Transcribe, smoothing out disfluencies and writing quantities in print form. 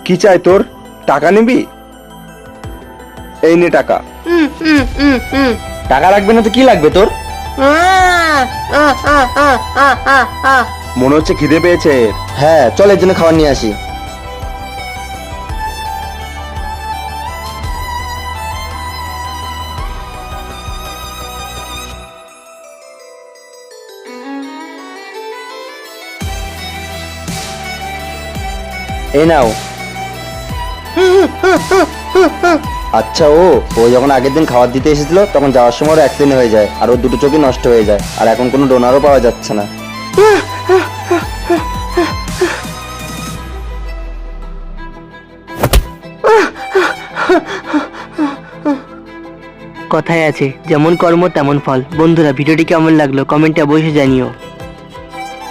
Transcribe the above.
কি চাই তোর? টাকা নিবি? এই নে টাকা। টাকা লাগবে না তো কি লাগবে তোর? মনে হচ্ছে খিদে পেয়েছে। হ্যাঁ চল এর জন্য খাবার নিয়ে আসি। এই নাও। আচ্ছা ও যখন আগের দিন খাবার দিতে এসেছিল তখন যাওয়ার সময় ওর অ্যাক্সিডেন্ট হয়ে যায় আর ওর দুটো চোখই নষ্ট হয়ে যায় আর এখন কোনো ডোনারও পাওয়া যাচ্ছে না। কথায় আছে যেমন কর্ম তেমন ফল। বন্ধুরা ভিডিওটি কেমন লাগলো কমেন্টে অবশ্যই জানিও।